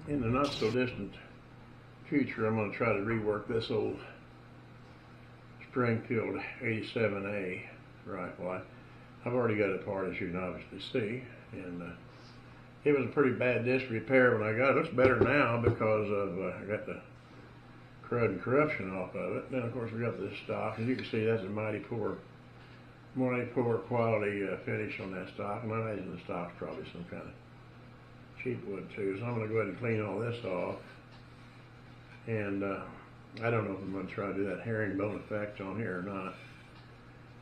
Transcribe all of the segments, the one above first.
in the not so distant future, I'm going to try to rework this old Springfield 87A rifle. I've already got it apart, as you can obviously see, and it was a pretty bad disrepair when I got it. It looks better now because of I got the crud and corruption off of it. Then of course we got this stock, and you can see that's a mighty poor quality finish on that stock. And I imagine the stock's probably some kind of cheap wood too. So I'm going to go ahead and clean all this off, and I don't know if I'm going to try to do that herringbone effect on here or not.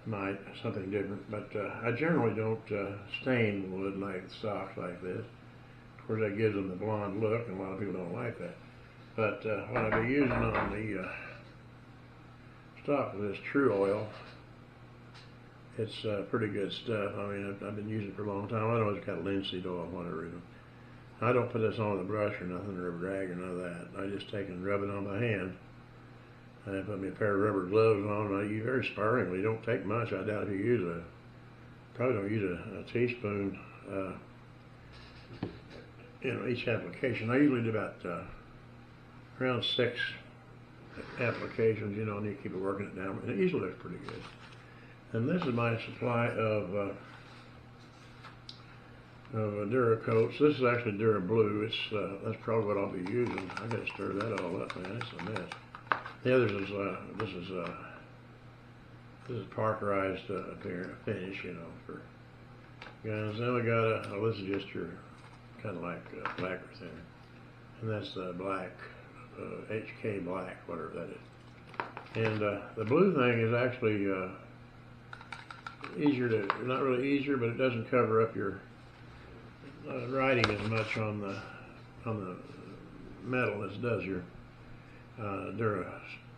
Might something different, but I generally don't stain wood like stocks like this. Of course, that gives them the blonde look, and a lot of people don't like that. But what I've been using on the stock is this tru-oil. It's pretty good stuff. I mean, I've been using it for a long time. I know it's got linseed oil, whatever. I don't put this on the brush or nothing, or a rag or none of that. I just take and rub it on my hand. I put me a pair of rubber gloves on, and I use very sparingly. Don't take much. I doubt if you use probably don't use a teaspoon, each application. I usually do about around 6 applications, and you keep working it down. And it usually looks pretty good. And this is my supply of Duracoats. This is actually Dura Blue. That's probably what I'll be using. I got to stir that all up, man. It's a mess. The others is this is parkerized finish, for guns. Then we got this is just your kind of like lacquer thinner, and that's black, HK black, whatever that is. And the blue thing is actually easier to, not really easier, but it doesn't cover up your writing as much on the metal as it does your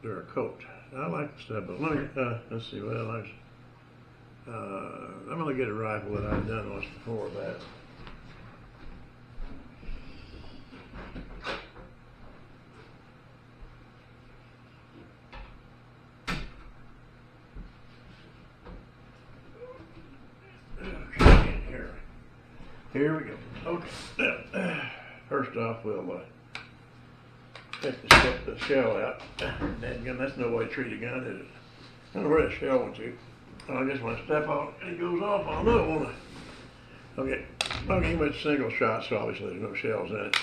Duracoat. I like the stuff, but let's see what else. I'm going to get a rifle that I've done once before that. Okay, here we go. Okay, first off we'll take the shell out. Dadgum, that's no way to treat a gun, is it? I don't know where that shell went to. I guess when I step on it and it goes off, I'll know it, won't I? Okay, you went single shot, so obviously there's no shells in it.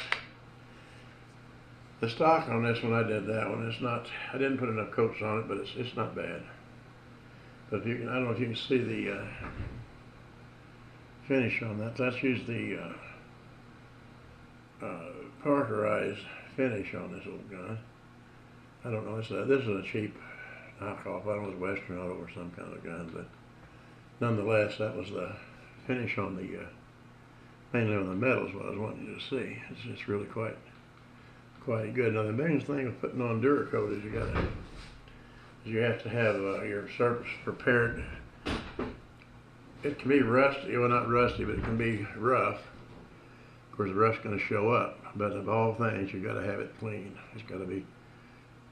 The stock on this one, I did that one. It's not, I didn't put enough coats on it, but it's not bad. But if you can, I don't know if you can see the finish on that. That's usually parkerized finish on this old gun. I don't know. This is a cheap knockoff. I don't know if it's Western Auto or some kind of gun, but nonetheless, that was the finish on the mainly on the metals. What I was wanting you to see. It's just really quite good. Now the biggest thing of putting on Duracoat is you have to have your surface prepared. It can be rusty. Well, not rusty, but it can be rough. Of course, the rough's going to show up. But of all things, you got to have it clean. It's got to be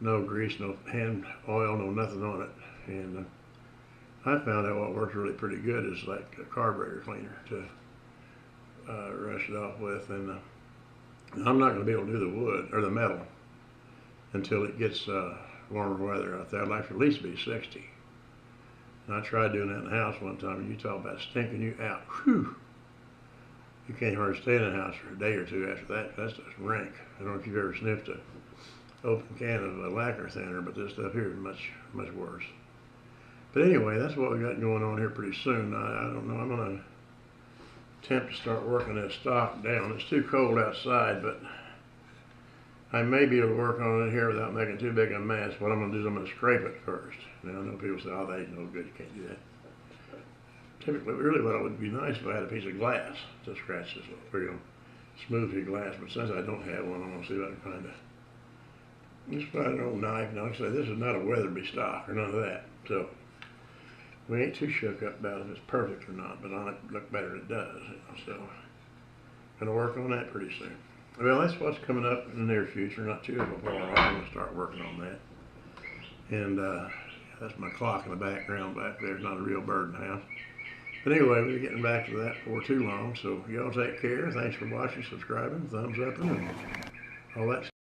no grease, no hand oil, no nothing on it. And I found out what works really pretty good is like a carburetor cleaner to rush it off with. And I'm not going to be able to do the wood or the metal until it gets warmer weather out there. I'd like to at least be 60. And I tried doing that in the house one time, and you talk about stinking you out. Whew. You can't hardly stay in the house for a day or two after that. That's just rank. I don't know if you've ever sniffed an open can of a lacquer thinner, but this stuff here is much worse. But anyway, that's what we got going on here pretty soon. I don't know. I'm going to attempt to start working this stock down. It's too cold outside, but I may be able to work on it here without making too big a mess. What I'm going to do is I'm going to scrape it first. Now, I know people say, oh, that ain't no good. You can't do that. Typically, really what would be nice if I had a piece of glass to scratch this real smoothie glass, but since I don't have one, I'm going to see if I can find just find an old knife. Now, like I say, this is not a Weatherby stock or none of that, so we ain't too shook up about if it's perfect or not, but on it look better than it does, so I'm going to work on that pretty soon. Well, that's what's coming up in the near future, not too far off. I'm going to start working on that, and that's my clock in the background back there. It's not a real bird in the house. But anyway, we're getting back to that before too long, so y'all take care. Thanks for watching, subscribing, thumbs up, and all that